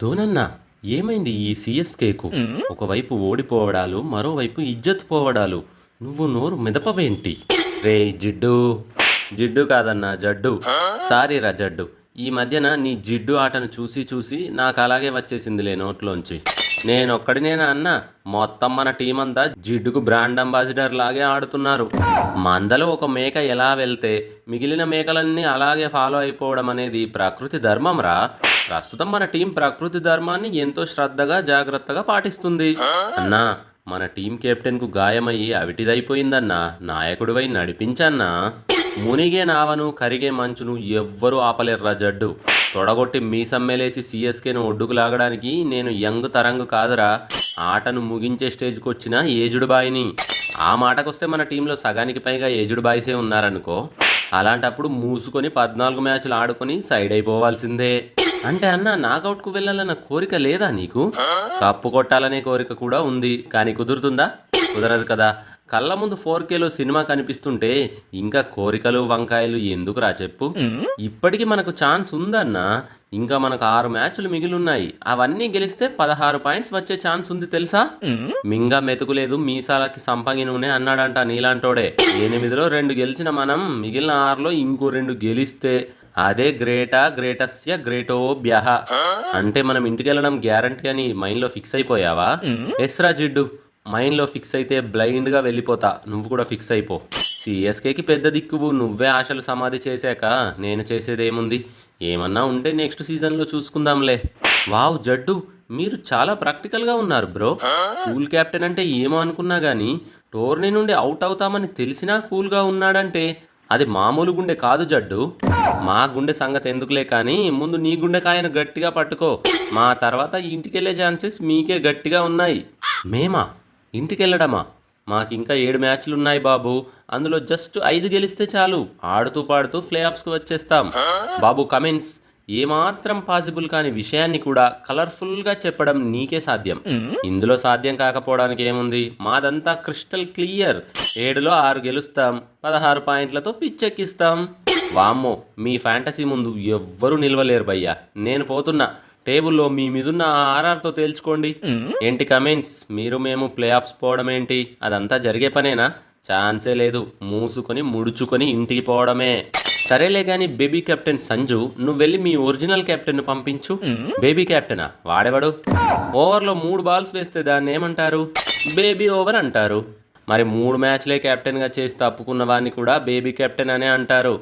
ధోనన్న, ఏమైంది ఈ సిఎస్కేకు? ఒకవైపు ఓడిపోవడాలు, మరోవైపు ఇజ్జత్ పోవడాలు. నువ్వు నోరు మెదపవేంటి? రే జిడ్డు. జిడ్డు కాదన్నా, జడ్డు. సారీ రా జడ్డు. ఈ మధ్యన నీ జిడ్డు ఆటను చూసి చూసి నాకు అలాగే వచ్చేసిందిలే నోట్లోంచి. నేనొక్కడినేనా అన్నా? మొత్తం మన టీం అంతా జిడ్డుకు బ్రాండ్ అంబాసిడర్ లాగే ఆడుతున్నారు. మందలో ఒక మేక ఎలా వెళ్తే మిగిలిన మేకలన్నీ అలాగే ఫాలో అయిపోవడం అనేది ప్రకృతి ధర్మం రా. ప్రస్తుతం మన టీం ప్రకృతి ధర్మాన్ని ఎంతో శ్రద్ధగా జాగ్రత్తగా పాటిస్తుంది. అన్నా, మన టీం కెప్టెన్కు గాయమయ్యి అవిటిదైపోయిందన్నా. నాయకుడివై నడిపించన్నా. మునిగే నావను కరిగే మంచును ఎవ్వరూ ఆపలేర్రా జడ్డు. తొడగొట్టి మీసమ్మేలేసి సిఎస్కేను ఒడ్డుకు లాగడానికి నేను యంగ్ తరంగు కాదురా. ఆటను ముగించే స్టేజ్కి వచ్చిన ఏజుడు బాయిని. ఆ మాటకొస్తే మన టీంలో సగానికి పైగా ఏజుడు బాయిసే ఉన్నారనుకో. అలాంటప్పుడు మూసుకొని 14 మ్యాచ్లు ఆడుకొని సైడ్ అయిపోవాల్సిందే. అంటే అన్న, నాకౌట్కు వెళ్ళాలన్న కోరిక లేదా నీకు? కప్పు కొట్టాలనే కోరిక కూడా ఉంది, కానీ కుదురుతుందా? కుదరదు కదా. కళ్ళ ముందు 4Kలో సినిమా కనిపిస్తుంటే ఇంకా కోరికలు వంకాయలు ఎందుకురా చెప్పు. ఇప్పటికీ మనకు ఛాన్స్ ఉందన్నా. ఇంకా మనకు 6 మ్యాచ్లు మిగిలిన్నాయి. అవన్నీ గెలిస్తే 16 పాయింట్స్ వచ్చే ఛాన్స్ ఉంది తెలుసా. మింగా మెతుకులేదు మీసాలకి సంపంగి నూనె అన్నాడంట నీలాంటోడే. 8లో 2 గెలిచిన మనం మిగిలిన 6లో ఇంకో 2 గెలిస్తే అదే గ్రేటస్య గ్రేటో బ్యహ. అంటే మనం ఇంటికి వెళ్ళడం గ్యారంటీ అని మైండ్లో ఫిక్స్ అయిపోయావా? ఎస్రా జిడ్డు, మైండ్లో ఫిక్స్ అయితే బ్లైండ్గా వెళ్ళిపోతా. నువ్వు కూడా ఫిక్స్ అయిపో. సిఎస్కేకి పెద్ద దిక్కువు నువ్వే. ఆశలు సమాధి చేశాక నేను చేసేదేముంది? ఏమన్నా ఉంటే నెక్స్ట్ సీజన్లో చూసుకుందాంలే. వావ్ జడ్డు, మీరు చాలా ప్రాక్టికల్గా ఉన్నారు బ్రో. కూల్ కెప్టెన్ అంటే ఏమో అనుకున్నా కానీ టోర్నీ నుండి అవుట్ అవుతామని తెలిసినా కూల్గా ఉన్నాడంటే అది మామూలు గుండె కాదు జడ్డు. మా గుండె సంగతి ఎందుకులే కానీ ముందు నీ గుండెకాయను గట్టిగా పట్టుకో. మా తర్వాత ఇంటికెళ్ళే ఛాన్సెస్ మీకే గట్టిగా ఉన్నాయి. మేమా ఇంటికెళ్ళడమా? మాకింకా 7 మ్యాచ్లు ఉన్నాయి బాబు. అందులో జస్ట్ 5 గెలిస్తే చాలు. ఆడుతూ పాడుతూ ప్లే ఆఫ్స్కి వచ్చేస్తాం. బాబు కమిన్స్, ఏమాత్రం పాసిబుల్ కాని విషయాన్ని కూడా కలర్ఫుల్గా చెప్పడం నీకే సాధ్యం. ఇందులో సాధ్యం కాకపోవడానికి ఏముంది? మాదంతా క్రిస్టల్ క్లియర్. 7లో 6 గెలుస్తాం, 16 పాయింట్లతో పిచ్చెక్కిస్తాం. వామ్మో, మీ ఫ్యాంటసీ ముందు ఎవ్వరూ నిలవలేరు భయ్యా. నేను పోతున్నా. టేబుల్లో మీ మీదున్న ఆర్ఆర్తో తేల్చుకోండి. ఏంటి కమెంట్స్? మీరు మేము ప్లే ఆఫ్స్ పోవడం ఏంటి? అదంతా జరిగే పనేనా? ఛాన్సే లేదు. మూసుకొని ముడుచుకొని ఇంటికి పోవడమే. సరేలే గాని బేబీ కెప్టెన్ సంజు, నువ్వు వెళ్ళి మీ ఒరిజినల్ కెప్టెన్ పంపించు. బేబీ కెప్టెనా? వాడేవాడు. ఓవర్లో 3 బాల్స్ వేస్తే దాన్ని ఏమంటారు? బేబీ ఓవర్ అంటారు. మరి 3 మ్యాచ్లే కెప్టెన్గా చేసి తప్పుకున్న వాడిని కూడా బేబీ కెప్టెన్ అనే అంటారు.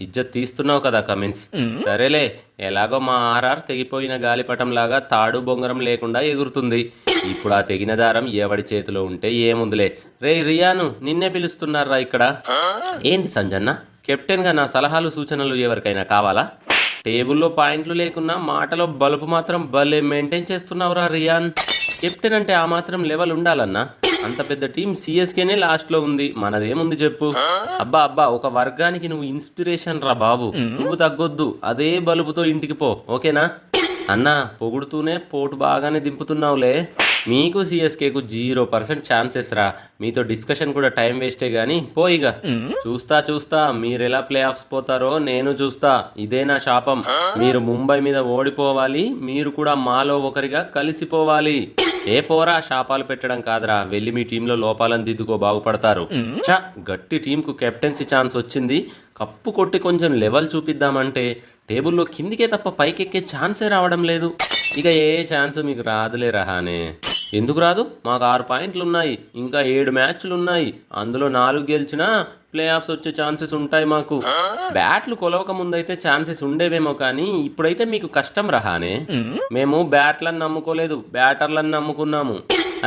ఇజ్జత్ తీస్తున్నావు కదా కమిన్స్. సరేలే, ఎలాగో మా ఆర్ఆర్ తెగిపోయిన గాలిపటం లాగా తాడు బొంగరం లేకుండా ఎగురుతుంది. ఇప్పుడు ఆ తెగిన దారం ఎవడి చేతిలో ఉంటే ఏముందిలే. రే రియాను, నిన్నే పిలుస్తున్నారా ఇక్కడ. ఏంటి సంజన్న, కెప్టెన్గా నా సలహాలు సూచనలు ఎవరికైనా కావాలా? టేబుల్లో పాయింట్లు లేకున్నా మాటలో బలుపు మాత్రం భలే మెయింటైన్ చేస్తున్నావురా రియాన్. కెప్టెన్ అంటే ఆ మాత్రం లెవెల్ ఉండాలన్నా. అంత పెద్ద టీం సిఎస్కేనే లాస్ట్లో ఉంది. మనదేముంది చెప్పు. అబ్బా అబ్బా, ఒక వర్గానికి నువ్వు ఇన్స్పిరేషన్ రా బాబు. నువ్వు తగ్గొద్దు. అదే బలుపుతో ఇంటికి పో, ఓకేనా? అన్నా, పొగుడుతూనే పోటు బాగానే దింపుతున్నావులే. మీకు సిఎస్కేకు 0% ఛాన్సెస్ రా. మీతో డిస్కషన్ కూడా టైం వేస్టే గానీ పోయిగా. చూస్తా మీరెలా ప్లే ఆఫ్స్ పోతారో నేను చూస్తా. ఇదే నా శాపం. మీరు ముంబై మీద ఓడిపోవాలి, మీరు కూడా మాలో ఒకరిగా కలిసిపోవాలి. ఏ పోరా, శాపాలు పెట్టడం కాదురా. వెళ్ళి మీ టీంలో లోపాలను దిద్దుకో, బాగుపడతారు. గట్టి టీంకు కెప్టెన్సీ ఛాన్స్ వచ్చింది. కప్పు కొట్టి కొంచెం లెవెల్ చూపిద్దామంటే టేబుల్లో కిందికే తప్ప పైకెక్కే ఛాన్సే రావడం లేదు. ఇక ఏ ఛాన్స్ మీకు రాదులే రహానే. ఎందుకు రాదు? మాకు 6 పాయింట్లు ఉన్నాయి. ఇంకా 7 మ్యాచ్లు ఉన్నాయి. అందులో 4 గెలిచినా ప్లే ఆఫ్స్ వచ్చే ఛాన్సెస్ ఉంటాయి మాకు. బ్యాట్లు కొలవక ముందైతే ఛాన్సెస్ ఉండేవేమో కానీ ఇప్పుడైతే మీకు కష్టం రహానే. మేము బ్యాట్లను నమ్ముకోలేదు, బ్యాటర్లను నమ్ముకున్నాము.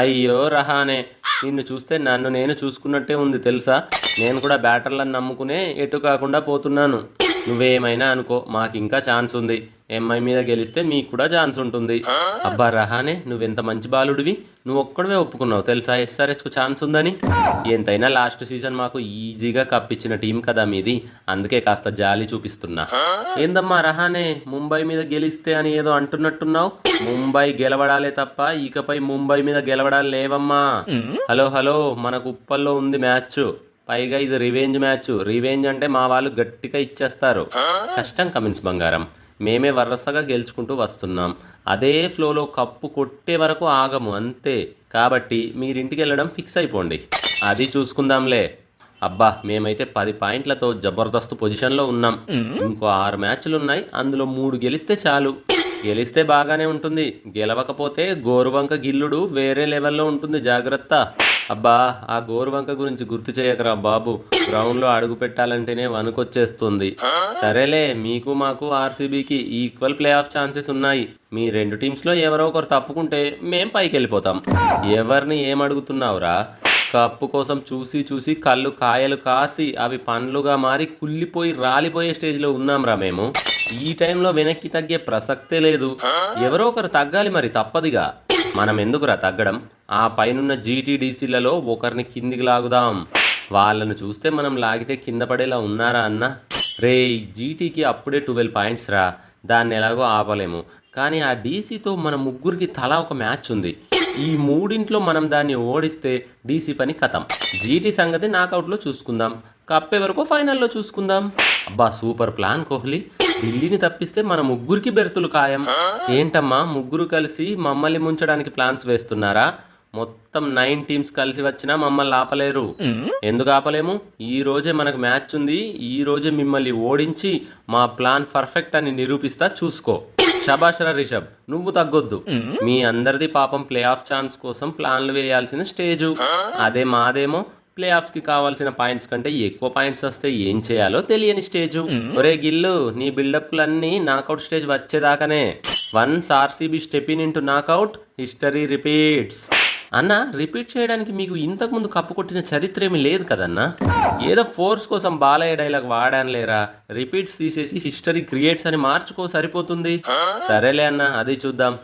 అయ్యో రహానే, నిన్ను చూస్తే నన్ను నేను చూసుకున్నట్టే ఉంది తెలుసా. నేను కూడా బ్యాటర్లను నమ్ముకునే ఎటు కాకుండా పోతున్నాను. నువ్వేమైనా అనుకో, మాకు ఇంకా ఛాన్స్ ఉంది. ఎంఐ మీద గెలిస్తే మీకు కూడా ఛాన్స్ ఉంటుంది. అబ్బా రహానే, నువ్వెంత మంచి బాలుడివి. నువ్వు ఒక్కడవే ఒప్పుకున్నావు తెలుసా ఎస్ఆర్హెచ్కు ఛాన్స్ ఉందని. ఎంతైనా లాస్ట్ సీజన్ మాకు ఈజీగా కప్పిచ్చిన టీం కదా మీది. అందుకే కాస్త జాలి చూపిస్తున్నా. ఏందమ్మా రహానే, ముంబై మీద గెలిస్తే అని ఏదో అంటున్నట్టున్నావు. ముంబై గెలవడాలే తప్ప ఇకపై ముంబై మీద గెలవడాలు లేవమ్మా. హలో, మనకు ఉప్పల్లో ఉంది మ్యాచ్. పైగా ఇది రివెంజ్ మ్యాచ్. రివెంజ్ అంటే మా వాళ్ళు గట్టిగా ఇచ్చేస్తారు. కష్టం కమిన్స్ బంగారం. మేమే వరసగా గెలుచుకుంటూ వస్తున్నాం. అదే ఫ్లోలో కప్పు కొట్టే వరకు ఆగము అంతే. కాబట్టి మీరింటికి వెళ్ళడం ఫిక్స్ అయిపోండి. అది చూసుకుందాంలే. అబ్బా మేమైతే 10 పాయింట్లతో జబర్దస్త్ పొజిషన్లో ఉన్నాం. ఇంకో 6 మ్యాచ్లున్నాయి. అందులో 3 గెలిస్తే చాలు. గెలిస్తే బాగానే ఉంటుంది. గెలవకపోతే గోరువంక గిల్లుడు వేరే లెవెల్లో ఉంటుంది, జాగ్రత్త. అబ్బా ఆ గోరువంక గురించి గుర్తు చేయకరా బాబు. గ్రౌండ్లో అడుగు పెట్టాలంటేనే వణుకొచ్చేస్తుంది. సరేలే, మీకు మాకు ఆర్సీబీకి ఈక్వల్ ప్లే ఆఫ్ ఛాన్సెస్ ఉన్నాయి. మీ 2 టీమ్స్లో ఎవరో ఒకరు తప్పుకుంటే మేం పైకి వెళ్ళిపోతాం. ఎవరిని ఏమడుగుతున్నావురా? కప్పు కోసం చూసి చూసి కళ్ళు కాయలు కాసి అవి పండ్లుగా మారి కుళ్ళిపోయి రాలిపోయే స్టేజ్లో ఉన్నాంరా మేము. ఈ టైంలో వెనక్కి తగ్గే ప్రసక్తే లేదు. ఎవరో ఒకరు తగ్గాలి మరి, తప్పదిగా. మనం ఎందుకురా తగ్గడం? ఆ పైనున్న జీటీడీసీలలో ఒకరిని కిందికి లాగుదాం. వాళ్ళను చూస్తే మనం లాగితే కింద పడేలా ఉన్నారా అన్న? రే, జీటీకి అప్పుడే 12 పాయింట్స్ రా. దాన్ని ఎలాగో ఆపలేము. కానీ ఆ డీసీతో మన ముగ్గురికి తలా ఒక మ్యాచ్ ఉంది. ఈ మూడింట్లో మనం దాన్ని ఓడిస్తే డీసీ పని కథం. జీటీ సంగతి నాకౌట్లో చూసుకుందాం. కప్పే వరకు ఫైనల్లో చూసుకుందాం. అబ్బా సూపర్ ప్లాన్ కోహ్లీ. ఢిల్లీని తప్పిస్తే మన ముగ్గురికి బెర్తులు ఖాయం. ఏంటమ్మా ముగ్గురు కలిసి మమ్మల్ని ముంచడానికి ప్లాన్స్ వేస్తున్నారా? మొత్తం 9 టీమ్స్ కలిసి వచ్చినా మమ్మల్ని ఆపలేరు. ఎందుకు ఆపలేము? ఈ రోజే మనకు మ్యాచ్ ఉంది. ఈ రోజే మిమ్మల్ని ఓడించి మా ప్లాన్ పర్ఫెక్ట్ అని నిరూపిస్తా, చూసుకో. షబాషరా రిషబ్, నువ్వు తగ్గొద్దు. మీ అందరిది పాపం ప్లే ఆఫ్ ఛాన్స్ కోసం ప్లాన్లు వేయాల్సిన స్టేజు. అదే మాదేమో ప్లే ఆఫ్స్ కి కావాల్సిన పాయింట్స్ కంటే ఎక్కువ పాయింట్స్ వస్తే ఏం చేయాలో తెలియని స్టేజు. ఒరే గిల్లు, నీ బిల్డప్లన్నీ నాకౌట్ స్టేజ్ వచ్చేదాకానే. Once RCB step in into knockout, history repeats. అన్న, రిపీట్ చేయడానికి మీకు ఇంతకుముందు కప్పు కొట్టిన చరిత్ర ఏమీ లేదు కదన్నా. ఏదో ఫోర్స్ కోసం బాలయ్య డైలాగ్ వాడాను లేరా. రిపీట్స్ తీసేసి హిస్టరీ క్రియేట్స్ అని మార్చుకో, సరిపోతుంది. సరేలే అన్న, అది చూద్దాం.